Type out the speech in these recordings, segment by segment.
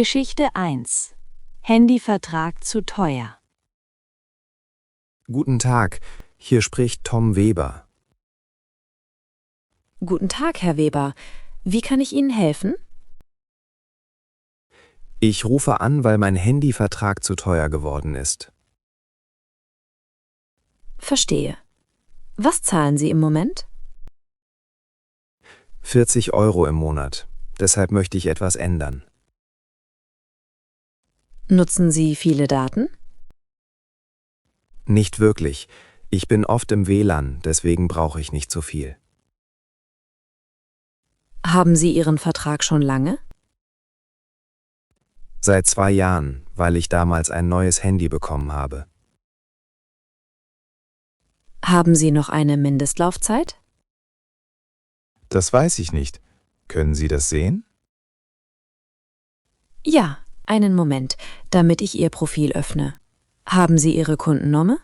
Geschichte 1. Handyvertrag zu teuer. Guten Tag, hier spricht Tom Weber. Guten Tag, Herr Weber. Wie kann ich Ihnen helfen? Ich rufe an, weil mein Handyvertrag zu teuer geworden ist. Verstehe. Was zahlen Sie im Moment? 40 Euro im Monat. Deshalb möchte ich etwas ändern. Nutzen Sie viele Daten? Nicht wirklich. Ich bin oft im WLAN, deswegen brauche ich nicht so viel. Haben Sie Ihren Vertrag schon lange? Seit 2 Jahren, weil ich damals ein neues Handy bekommen habe. Haben Sie noch eine Mindestlaufzeit? Das weiß ich nicht. Können Sie das sehen? Ja, einen Moment, damit ich Ihr Profil öffne. Haben Sie Ihre Kundennummer?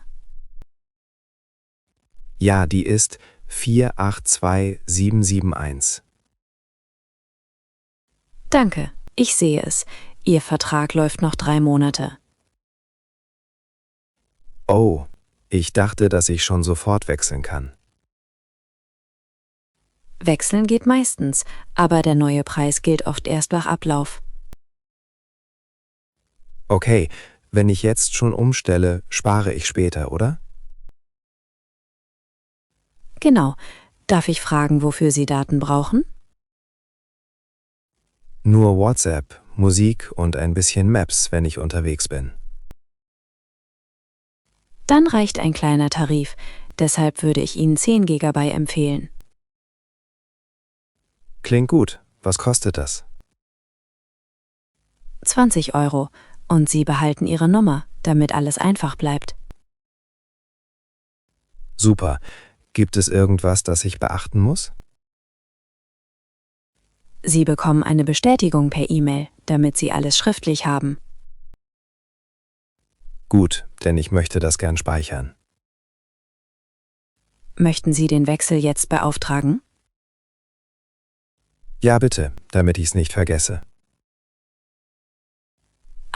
Ja, die ist 482771. Danke, ich sehe es. Ihr Vertrag läuft noch 3 Monate. Oh, ich dachte, dass ich schon sofort wechseln kann. Wechseln geht meistens, aber der neue Preis gilt oft erst nach Ablauf. Okay, wenn ich jetzt schon umstelle, spare ich später, oder? Genau. Darf ich fragen, wofür Sie Daten brauchen? Nur WhatsApp, Musik und ein bisschen Maps, wenn ich unterwegs bin. Dann reicht ein kleiner Tarif. Deshalb würde ich Ihnen 10 GB empfehlen. Klingt gut. Was kostet das? 20 Euro. Und Sie behalten Ihre Nummer, damit alles einfach bleibt. Super. Gibt es irgendwas, das ich beachten muss? Sie bekommen eine Bestätigung per E-Mail, damit Sie alles schriftlich haben. Gut, denn ich möchte das gern speichern. Möchten Sie den Wechsel jetzt beauftragen? Ja, bitte, damit ich es nicht vergesse.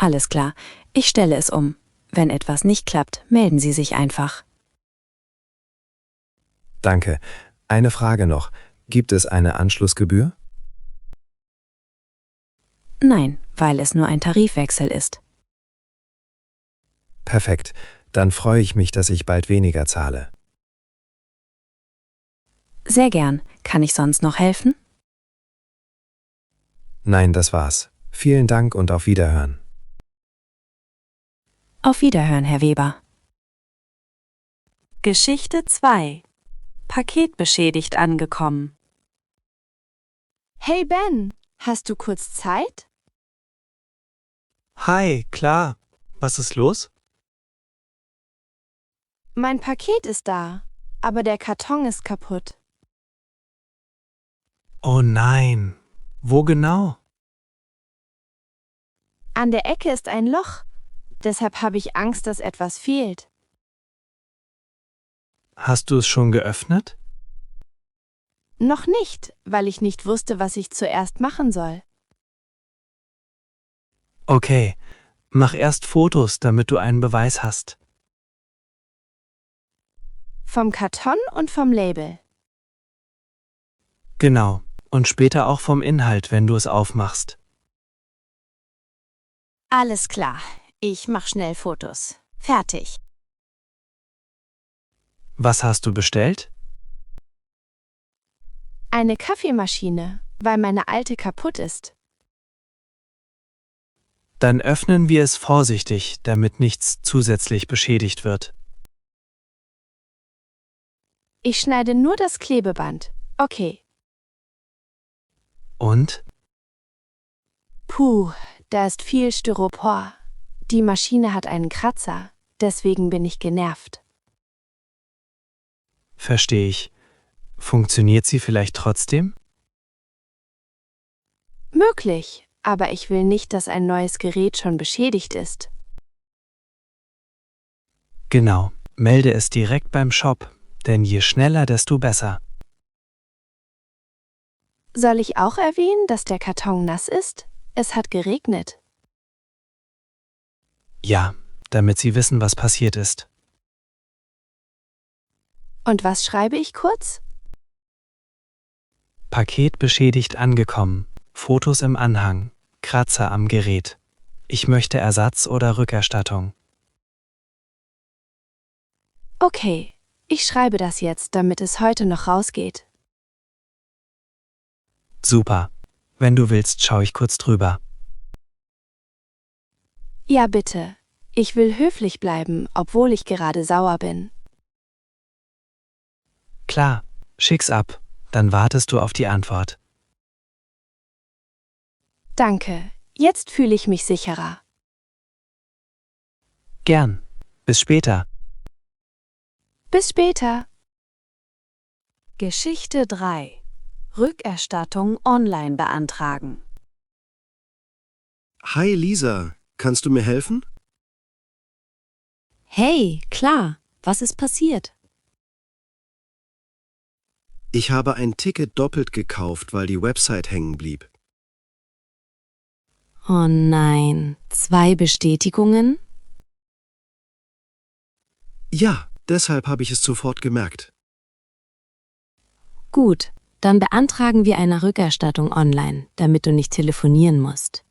Alles klar, ich stelle es um. Wenn etwas nicht klappt, melden Sie sich einfach. Danke. Eine Frage noch. Gibt es eine Anschlussgebühr? Nein, weil es nur ein Tarifwechsel ist. Perfekt. Dann freue ich mich, dass ich bald weniger zahle. Sehr gern. Kann ich sonst noch helfen? Nein, das war's. Vielen Dank und auf Wiederhören. Auf Wiederhören, Herr Weber. Geschichte 2. Paket beschädigt angekommen. Hey Ben, hast du kurz Zeit? Hi, klar. Was ist los? Mein Paket ist da, aber der Karton ist kaputt. Oh nein. Wo genau? An der Ecke ist ein Loch, deshalb habe ich Angst, dass etwas fehlt. Hast du es schon geöffnet? Noch nicht, weil ich nicht wusste, was ich zuerst machen soll. Okay, mach erst Fotos, damit du einen Beweis hast. Vom Karton und vom Label. Genau. Und später auch vom Inhalt, wenn du es aufmachst. Alles klar, ich mach schnell Fotos. Fertig. Was hast du bestellt? Eine Kaffeemaschine, weil meine alte kaputt ist. Dann öffnen wir es vorsichtig, damit nichts zusätzlich beschädigt wird. Ich schneide nur das Klebeband. Okay. Und? Puh, da ist viel Styropor. Die Maschine hat einen Kratzer, deswegen bin ich genervt. Verstehe ich. Funktioniert sie vielleicht trotzdem? Möglich, aber ich will nicht, dass ein neues Gerät schon beschädigt ist. Genau. Melde es direkt beim Shop, denn je schneller, desto besser. Soll ich auch erwähnen, dass der Karton nass ist? Es hat geregnet. Ja, damit Sie wissen, was passiert ist. Und was schreibe ich kurz? Paket beschädigt angekommen. Fotos im Anhang. Kratzer am Gerät. Ich möchte Ersatz oder Rückerstattung. Okay, ich schreibe das jetzt, damit es heute noch rausgeht. Super. Wenn du willst, schaue ich kurz drüber. Ja, bitte. Ich will höflich bleiben, obwohl ich gerade sauer bin. Klar, schick's ab. Dann wartest du auf die Antwort. Danke, jetzt fühle ich mich sicherer. Gern. Bis später. Bis später. Geschichte 3. Rückerstattung online beantragen. Hi Lisa, kannst du mir helfen? Hey, klar, was ist passiert? Ich habe ein Ticket doppelt gekauft, weil die Website hängen blieb. Oh nein, 2 Bestätigungen? Ja, deshalb habe ich es sofort gemerkt. Gut, dann beantragen wir eine Rückerstattung online, damit du nicht telefonieren musst.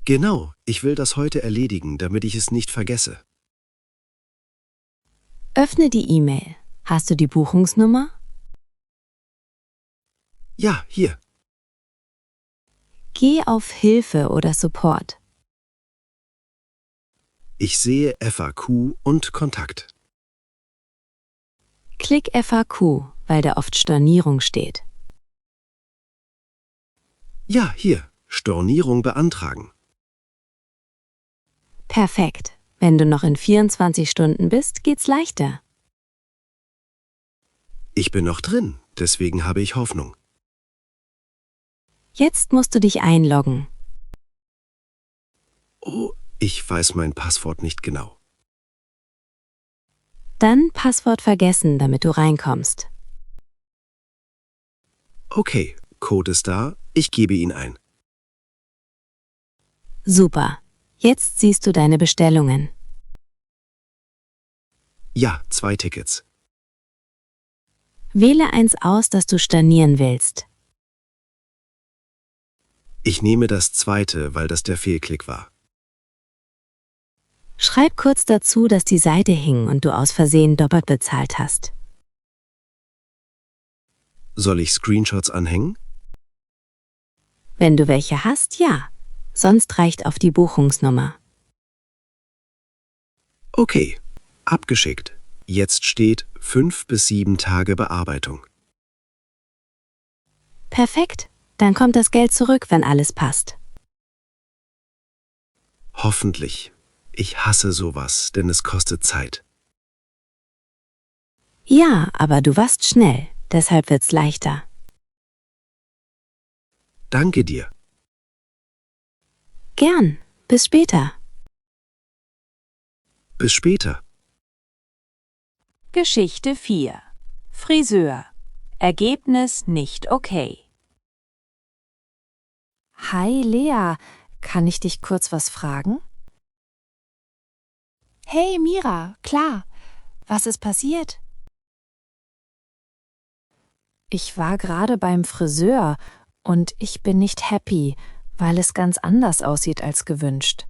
Genau, ich will das heute erledigen, damit ich es nicht vergesse. Öffne die E-Mail. Hast du die Buchungsnummer? Ja, hier. Geh auf Hilfe oder Support. Ich sehe FAQ und Kontakt. Klick FAQ, weil da oft Stornierung steht. Ja, hier. Stornierung beantragen. Perfekt. Wenn du noch in 24 Stunden bist, geht's leichter. Ich bin noch drin, deswegen habe ich Hoffnung. Jetzt musst du dich einloggen. Oh, ich weiß mein Passwort nicht genau. Dann Passwort vergessen, damit du reinkommst. Okay, Code ist da, ich gebe ihn ein. Super. Jetzt siehst du deine Bestellungen. Ja, 2 Tickets. Wähle eins aus, das du stornieren willst. Ich nehme das zweite, weil das der Fehlklick war. Schreib kurz dazu, dass die Seite hing und du aus Versehen doppelt bezahlt hast. Soll ich Screenshots anhängen? Wenn du welche hast, ja. Sonst reicht auf die Buchungsnummer. Okay, abgeschickt. Jetzt steht 5 bis 7 Tage Bearbeitung. Perfekt. Dann kommt das Geld zurück, wenn alles passt. Hoffentlich. Ich hasse sowas, denn es kostet Zeit. Ja, aber du warst schnell. Deshalb wird's leichter. Danke dir. Gern. Bis später. Bis später. Geschichte 4. Friseur. Ergebnis nicht okay. Hi Lea, kann ich dich kurz was fragen? Hey Mira, klar. Was ist passiert? Ich war gerade beim Friseur und ich bin nicht happy, weil es ganz anders aussieht als gewünscht.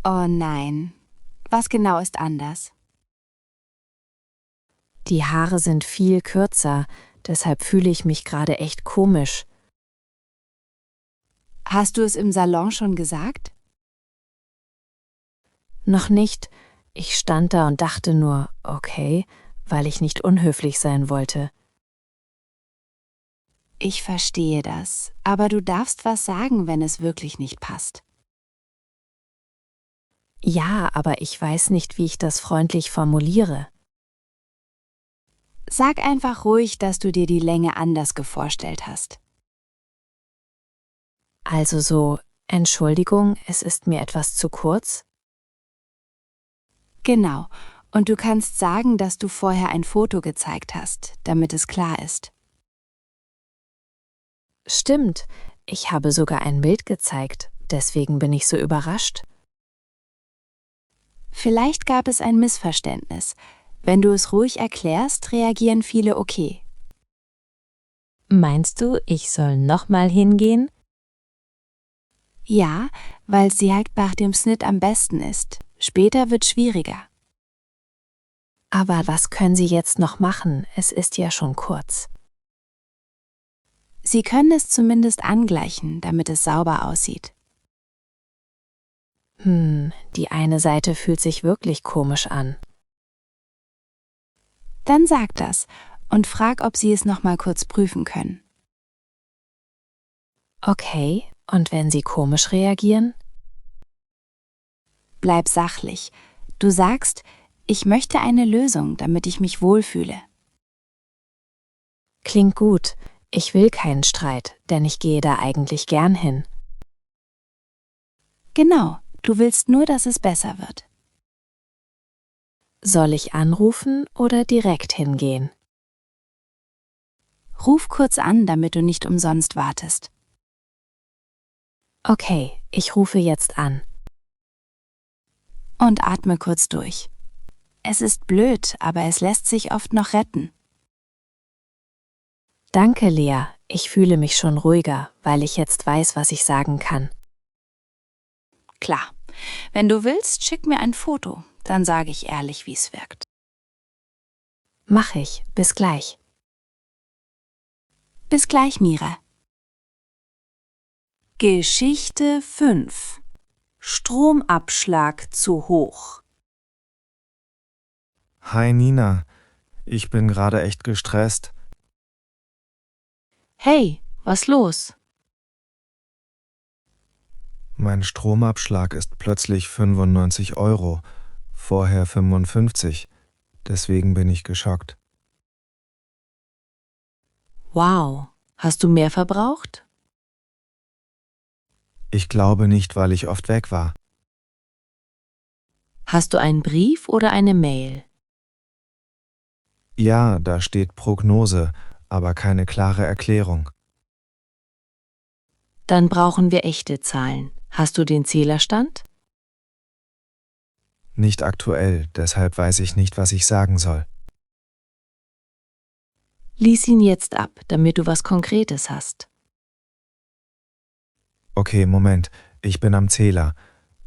Oh nein. Was genau ist anders? Die Haare sind viel kürzer, deshalb fühle ich mich gerade echt komisch. Hast du es im Salon schon gesagt? Noch nicht. Ich stand da und dachte nur, okay, weil ich nicht unhöflich sein wollte. Ich verstehe das, aber du darfst was sagen, wenn es wirklich nicht passt. Ja, aber ich weiß nicht, wie ich das freundlich formuliere. Sag einfach ruhig, dass du dir die Länge anders vorgestellt hast. Also so, Entschuldigung, es ist mir etwas zu kurz. Genau, und du kannst sagen, dass du vorher ein Foto gezeigt hast, damit es klar ist. Stimmt, Ich habe sogar ein Bild gezeigt, deswegen bin ich so überrascht. Vielleicht gab es ein Missverständnis. Wenn du es ruhig erklärst, reagieren viele okay. Meinst du, ich soll nochmal hingehen? Ja, weil sie halt nach dem Schnitt am besten ist. Später wird schwieriger. Aber was können Sie jetzt noch machen? Es ist ja schon kurz. Sie können es zumindest angleichen, damit es sauber aussieht. Die eine Seite fühlt sich wirklich komisch an. Dann sag das und frag, ob Sie es noch mal kurz prüfen können. Okay, und wenn Sie komisch reagieren? Bleib sachlich. Du sagst, ich möchte eine Lösung, damit ich mich wohlfühle. Klingt gut. Ich will keinen Streit, denn ich gehe da eigentlich gern hin. Genau, du willst nur, dass es besser wird. Soll ich anrufen oder direkt hingehen? Ruf kurz an, damit du nicht umsonst wartest. Okay, ich rufe jetzt an. Und atme kurz durch. Es ist blöd, aber es lässt sich oft noch retten. Danke, Lea. Ich fühle mich schon ruhiger, weil ich jetzt weiß, was ich sagen kann. Klar. Wenn du willst, schick mir ein Foto. Dann sage ich ehrlich, wie es wirkt. Mach ich. Bis gleich. Bis gleich, Mira. Geschichte 5. Stromabschlag zu hoch. Hi Nina, ich bin gerade echt gestresst. Hey, was los? Mein Stromabschlag ist plötzlich 95 €, vorher 55. Deswegen bin ich geschockt. Wow, hast du mehr verbraucht? Ich glaube nicht, weil ich oft weg war. Hast du einen Brief oder eine Mail? Ja, da steht Prognose, aber keine klare Erklärung. Dann brauchen wir echte Zahlen. Hast du den Zählerstand? Nicht aktuell, deshalb weiß ich nicht, was ich sagen soll. Lies ihn jetzt ab, damit du was Konkretes hast. Okay, Moment, ich bin am Zähler.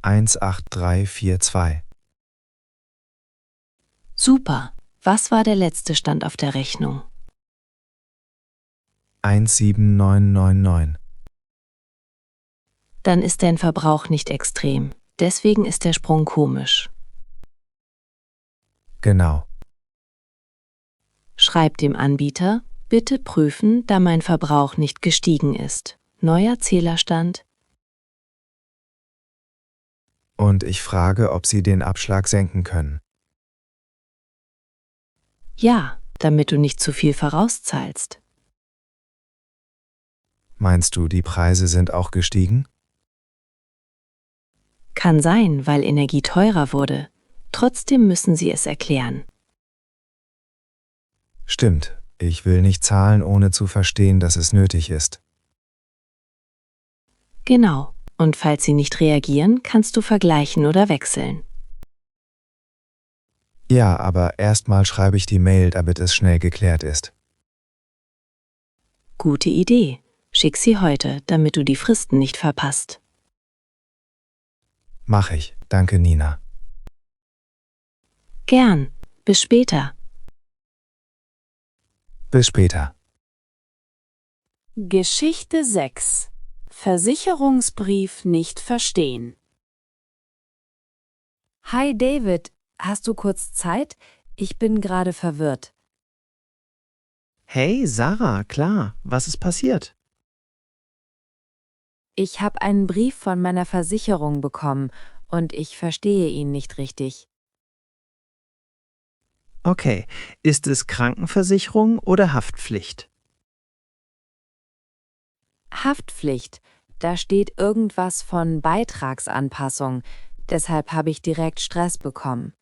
18342. Super. Was war der letzte Stand auf der Rechnung? 17999. Dann ist dein Verbrauch nicht extrem. Deswegen ist der Sprung komisch. Genau. Schreib dem Anbieter, bitte prüfen, da mein Verbrauch nicht gestiegen ist. Neuer Zählerstand. Und ich frage, ob Sie den Abschlag senken können. Ja, damit du nicht zu viel vorauszahlst. Meinst du, die Preise sind auch gestiegen? Kann sein, weil Energie teurer wurde. Trotzdem müssen sie es erklären. Stimmt, ich will nicht zahlen, ohne zu verstehen, dass es nötig ist. Genau. Und falls sie nicht reagieren, kannst du vergleichen oder wechseln. Ja, aber erstmal schreibe ich die Mail, damit es schnell geklärt ist. Gute Idee. Schick sie heute, damit du die Fristen nicht verpasst. Mach ich. Danke, Nina. Gern. Bis später. Bis später. Geschichte 6. Versicherungsbrief nicht verstehen. Hi David, hast du kurz Zeit? Ich bin gerade verwirrt. Hey, Sarah, klar, was ist passiert? Ich habe einen Brief von meiner Versicherung bekommen und ich verstehe ihn nicht richtig. Okay, ist es Krankenversicherung oder Haftpflicht? Haftpflicht. Da steht irgendwas von Beitragsanpassung. Deshalb habe ich direkt Stress bekommen.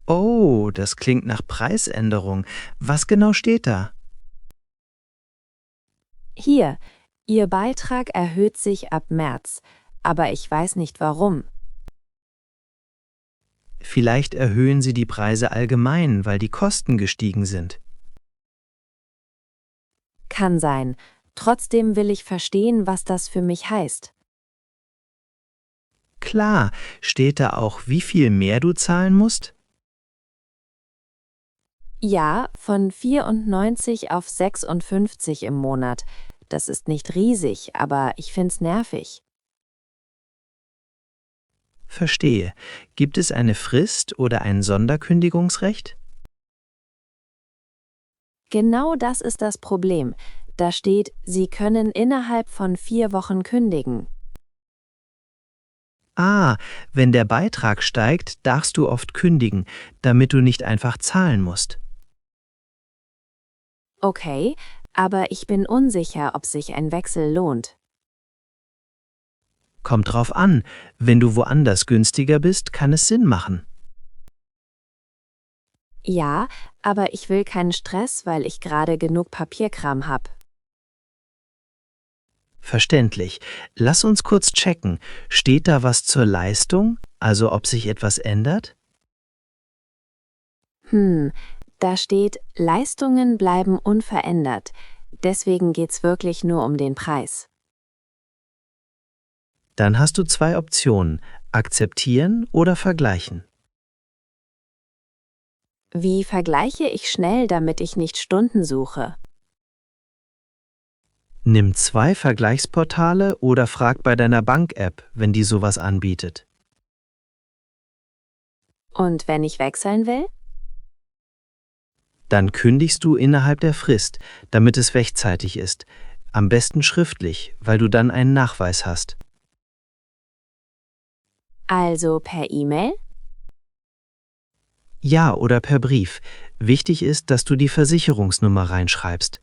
Oh, das klingt nach Preisänderung. Was genau steht da? Hier, Ihr Beitrag erhöht sich ab März, aber ich weiß nicht warum. Vielleicht erhöhen Sie die Preise allgemein, weil die Kosten gestiegen sind. Kann sein. Trotzdem will ich verstehen, was das für mich heißt. Klar, steht da auch, wie viel mehr du zahlen musst? Ja, von 94 auf 56 im Monat. Das ist nicht riesig, aber ich find's nervig. Verstehe. Gibt es eine Frist oder ein Sonderkündigungsrecht? Genau das ist das Problem. Da steht, Sie können innerhalb von 4 Wochen kündigen. Ah, wenn der Beitrag steigt, darfst du oft kündigen, damit du nicht einfach zahlen musst. Okay, aber ich bin unsicher, ob sich ein Wechsel lohnt. Kommt drauf an, wenn du woanders günstiger bist, kann es Sinn machen. Ja, aber ich will keinen Stress, weil ich gerade genug Papierkram habe. Verständlich. Lass uns kurz checken. Steht da was zur Leistung, also ob sich etwas ändert? Da steht, Leistungen bleiben unverändert. Deswegen geht's wirklich nur um den Preis. Dann hast du 2 Optionen: akzeptieren oder vergleichen. Wie vergleiche ich schnell, damit ich nicht Stunden suche? Nimm 2 Vergleichsportale oder frag bei deiner Bank-App, wenn die sowas anbietet. Und wenn ich wechseln will? Dann kündigst du innerhalb der Frist, damit es rechtzeitig ist. Am besten schriftlich, weil du dann einen Nachweis hast. Also per E-Mail? Ja, oder per Brief. Wichtig ist, dass du die Versicherungsnummer reinschreibst.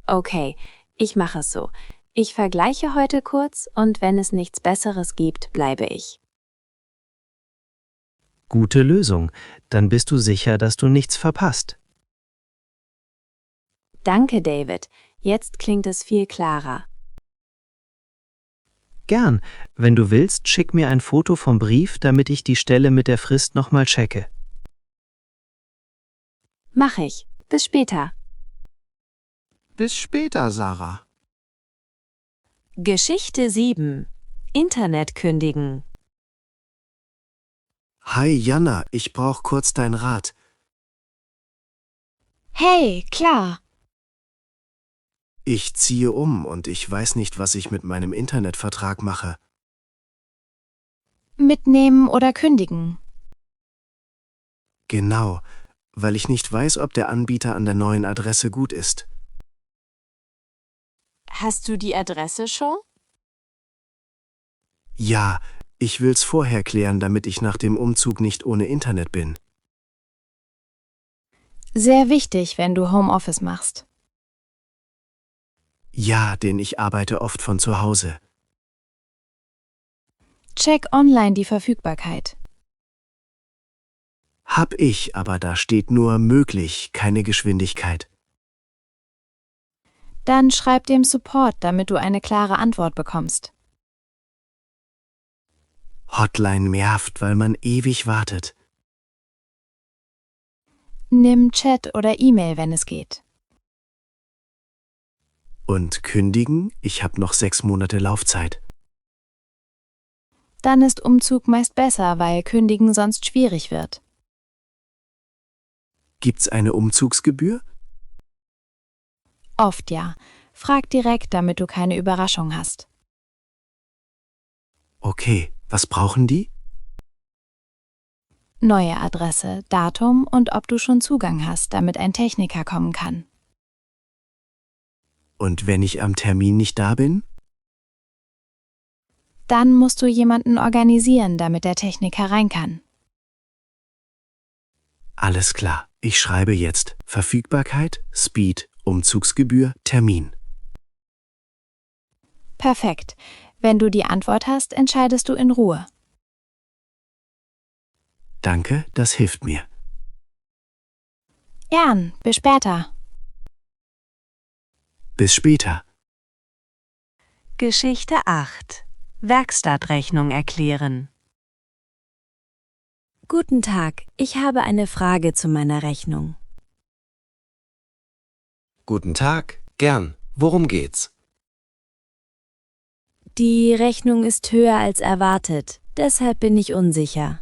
Okay, ich mache es so. Ich vergleiche heute kurz und wenn es nichts Besseres gibt, bleibe ich. Gute Lösung. Dann bist du sicher, dass du nichts verpasst. Danke, David. Jetzt klingt es viel klarer. Gern. Wenn du willst, schick mir ein Foto vom Brief, damit ich die Stelle mit der Frist nochmal checke. Mach ich. Bis später. Bis später, Sarah. Geschichte 7. Internet kündigen. Hi, Jana, ich brauch kurz deinen Rat. Hey, klar. Ich ziehe um und ich weiß nicht, was ich mit meinem Internetvertrag mache. Mitnehmen oder kündigen. Genau, weil ich nicht weiß, ob der Anbieter an der neuen Adresse gut ist. Hast du die Adresse schon? Ja, ich will's vorher klären, damit ich nach dem Umzug nicht ohne Internet bin. Sehr wichtig, wenn du Homeoffice machst. Ja, denn ich arbeite oft von zu Hause. Check online die Verfügbarkeit. Hab ich, aber da steht nur möglich, keine Geschwindigkeit. Dann schreib dem Support, damit du eine klare Antwort bekommst. Hotline nervt, weil man ewig wartet. Nimm Chat oder E-Mail, wenn es geht. Und kündigen? Ich hab noch 6 Monate Laufzeit. Dann ist Umzug meist besser, weil Kündigen sonst schwierig wird. Gibt's eine Umzugsgebühr? Oft ja. Frag direkt, damit du keine Überraschung hast. Okay, was brauchen die? Neue Adresse, Datum und ob du schon Zugang hast, damit ein Techniker kommen kann. Und wenn ich am Termin nicht da bin? Dann musst du jemanden organisieren, damit der Techniker rein kann. Alles klar, ich schreibe jetzt Verfügbarkeit, Speed, Umzugsgebühr, Termin. Perfekt. Wenn du die Antwort hast, entscheidest du in Ruhe. Danke, das hilft mir. Gern, bis später. Bis später. Geschichte 8. Werkstattrechnung erklären. Guten Tag, ich habe eine Frage zu meiner Rechnung. Guten Tag, gern. Worum geht's? Die Rechnung ist höher als erwartet, deshalb bin ich unsicher.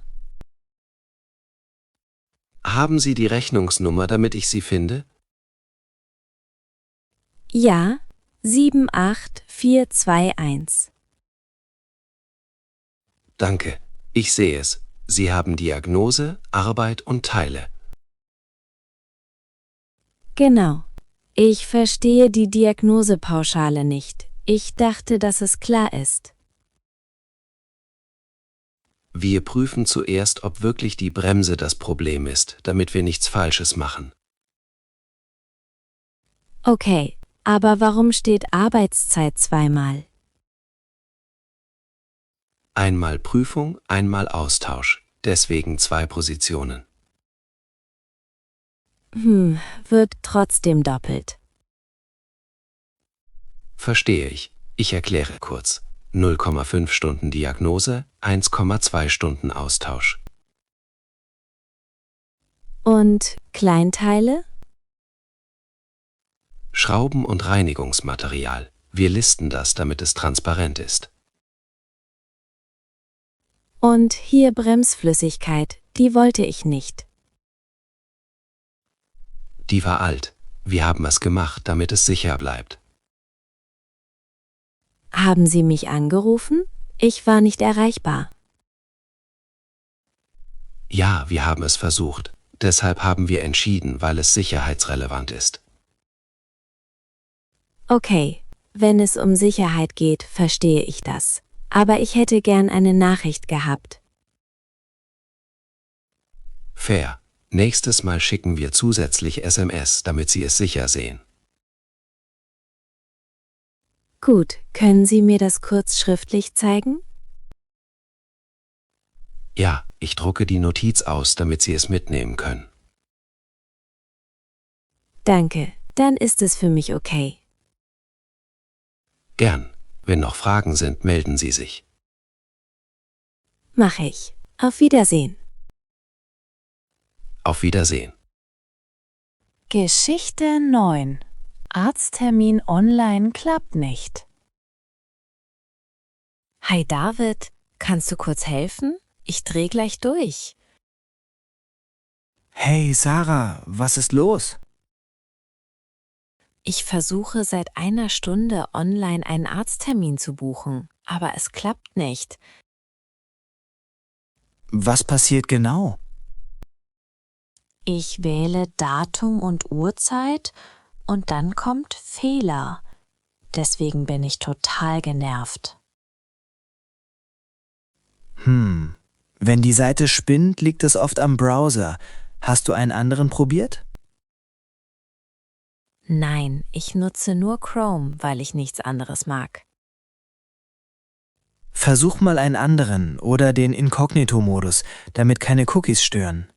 Haben Sie die Rechnungsnummer, damit ich sie finde? Ja, 78421. Danke, ich sehe es. Sie haben Diagnose, Arbeit und Teile. Genau. Ich verstehe die Diagnosepauschale nicht. Ich dachte, dass es klar ist. Wir prüfen zuerst, ob wirklich die Bremse das Problem ist, damit wir nichts Falsches machen. Okay, aber warum steht Arbeitszeit zweimal? Einmal Prüfung, einmal Austausch. Deswegen 2 Positionen. Wird trotzdem doppelt. Verstehe ich. Ich erkläre kurz. 0,5 Stunden Diagnose, 1,2 Stunden Austausch. Und Kleinteile? Schrauben und Reinigungsmaterial. Wir listen das, damit es transparent ist. Und hier Bremsflüssigkeit, die wollte ich nicht. Die war alt. Wir haben es gemacht, damit es sicher bleibt. Haben Sie mich angerufen? Ich war nicht erreichbar. Ja, wir haben es versucht. Deshalb haben wir entschieden, weil es sicherheitsrelevant ist. Okay, wenn es um Sicherheit geht, verstehe ich das. Aber ich hätte gern eine Nachricht gehabt. Fair. Nächstes Mal schicken wir zusätzlich SMS, damit Sie es sicher sehen. Gut, können Sie mir das kurz schriftlich zeigen? Ja, ich drucke die Notiz aus, damit Sie es mitnehmen können. Danke, dann ist es für mich okay. Gern. Wenn noch Fragen sind, melden Sie sich. Mach ich. Auf Wiedersehen. Auf Wiedersehen. Geschichte 9. Arzttermin online klappt nicht. Hi David, kannst du kurz helfen? Ich dreh gleich durch. Hey Sarah, was ist los? Ich versuche seit einer Stunde online einen Arzttermin zu buchen, aber es klappt nicht. Was passiert genau? Ich wähle Datum und Uhrzeit und dann kommt Fehler. Deswegen bin ich total genervt. Wenn die Seite spinnt, liegt es oft am Browser. Hast du einen anderen probiert? Nein, ich nutze nur Chrome, weil ich nichts anderes mag. Versuch mal einen anderen oder den Inkognito-Modus, damit keine Cookies stören.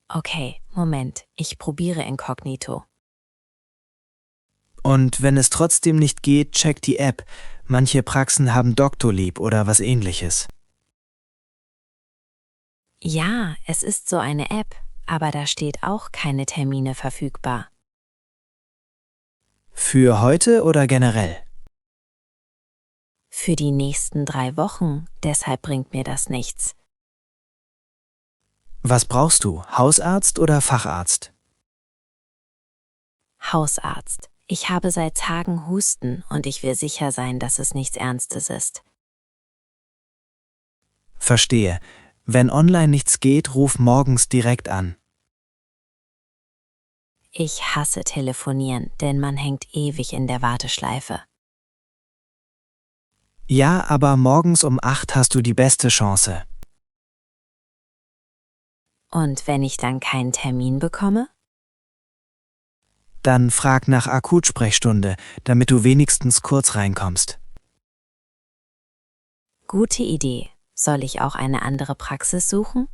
Okay, Moment, ich probiere Inkognito. Und wenn es trotzdem nicht geht, check die App. Manche Praxen haben Doctolib oder was ähnliches. Ja, es ist so eine App, aber da steht auch keine Termine verfügbar. Für heute oder generell? Für die nächsten 3 Wochen, deshalb bringt mir das nichts. Was brauchst du? Hausarzt oder Facharzt? Hausarzt. Ich habe seit Tagen Husten und ich will sicher sein, dass es nichts Ernstes ist. Verstehe. Wenn online nichts geht, ruf morgens direkt an. Ich hasse telefonieren, denn man hängt ewig in der Warteschleife. Ja, aber morgens um 8 hast du die beste Chance. Und wenn ich dann keinen Termin bekomme? Dann frag nach Akutsprechstunde, damit du wenigstens kurz reinkommst. Gute Idee. Soll ich auch eine andere Praxis suchen?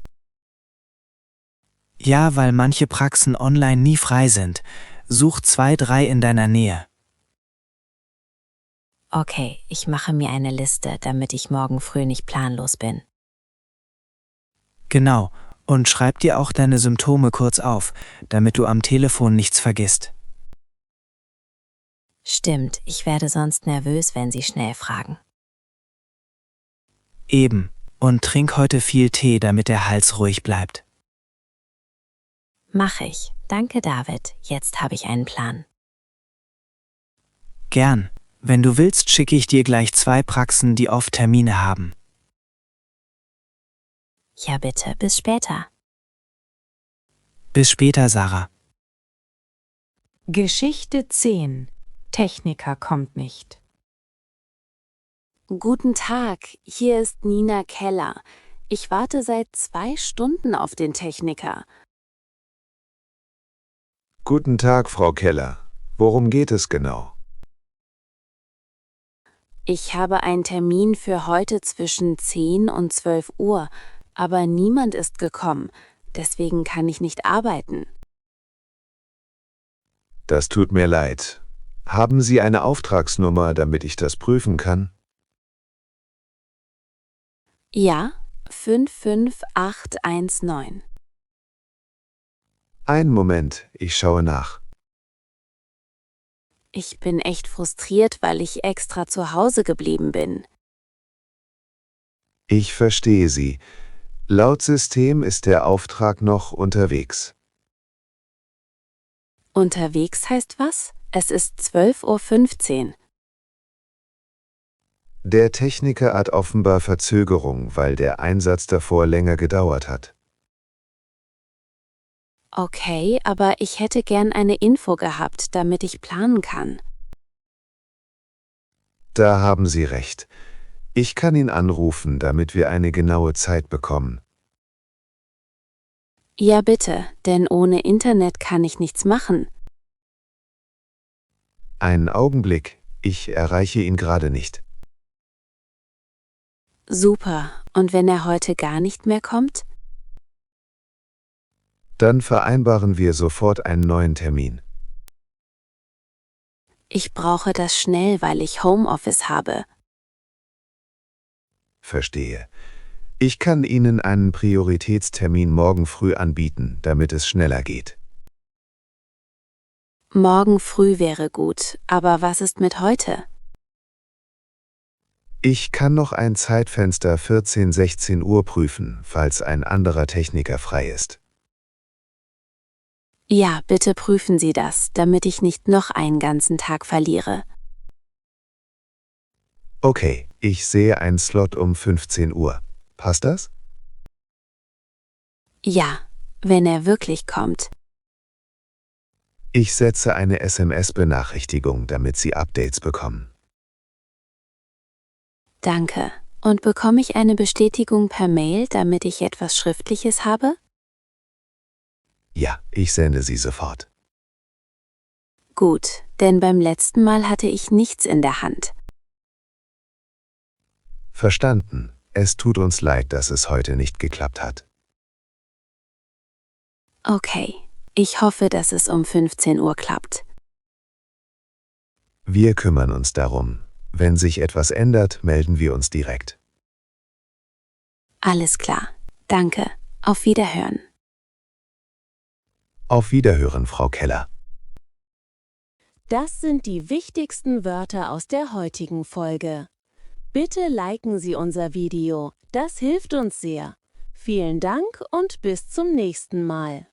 Ja, weil manche Praxen online nie frei sind. Such 2, 3 in deiner Nähe. Okay, ich mache mir eine Liste, damit ich morgen früh nicht planlos bin. Genau. Und schreib dir auch deine Symptome kurz auf, damit du am Telefon nichts vergisst. Stimmt, ich werde sonst nervös, wenn sie schnell fragen. Eben. Und trink heute viel Tee, damit der Hals ruhig bleibt. Mach ich. Danke, David. Jetzt habe ich einen Plan. Gern. Wenn du willst, schicke ich dir gleich 2 Praxen, die oft Termine haben. Ja, bitte. Bis später. Bis später, Sarah. Geschichte 10. Techniker kommt nicht. Guten Tag, hier ist Nina Keller. Ich warte seit 2 Stunden auf den Techniker. Guten Tag, Frau Keller. Worum geht es genau? Ich habe einen Termin für heute zwischen 10 und 12 Uhr, aber niemand ist gekommen. Deswegen kann ich nicht arbeiten. Das tut mir leid. Haben Sie eine Auftragsnummer, damit ich das prüfen kann? Ja, 55819. Einen Moment, ich schaue nach. Ich bin echt frustriert, weil ich extra zu Hause geblieben bin. Ich verstehe Sie. Laut System ist der Auftrag noch unterwegs. Unterwegs heißt was? Es ist 12:15 Uhr. Der Techniker hat offenbar Verzögerung, weil der Einsatz davor länger gedauert hat. Okay, aber ich hätte gern eine Info gehabt, damit ich planen kann. Da haben Sie recht. Ich kann ihn anrufen, damit wir eine genaue Zeit bekommen. Ja bitte, denn ohne Internet kann ich nichts machen. Einen Augenblick, ich erreiche ihn gerade nicht. Super, und wenn er heute gar nicht mehr kommt? Dann vereinbaren wir sofort einen neuen Termin. Ich brauche das schnell, weil ich Homeoffice habe. Verstehe. Ich kann Ihnen einen Prioritätstermin morgen früh anbieten, damit es schneller geht. Morgen früh wäre gut, aber was ist mit heute? Ich kann noch ein Zeitfenster 14, 16 Uhr prüfen, falls ein anderer Techniker frei ist. Ja, bitte prüfen Sie das, damit ich nicht noch einen ganzen Tag verliere. Okay, ich sehe einen Slot um 15 Uhr. Passt das? Ja, wenn er wirklich kommt. Ich setze eine SMS-Benachrichtigung, damit Sie Updates bekommen. Danke. Und bekomme ich eine Bestätigung per Mail, damit ich etwas Schriftliches habe? Ja, ich sende sie sofort. Gut, denn beim letzten Mal hatte ich nichts in der Hand. Verstanden. Es tut uns leid, dass es heute nicht geklappt hat. Okay, ich hoffe, dass es um 15 Uhr klappt. Wir kümmern uns darum. Wenn sich etwas ändert, melden wir uns direkt. Alles klar. Danke. Auf Wiederhören. Auf Wiederhören, Frau Keller. Das sind die wichtigsten Wörter aus der heutigen Folge. Bitte liken Sie unser Video, das hilft uns sehr. Vielen Dank und bis zum nächsten Mal.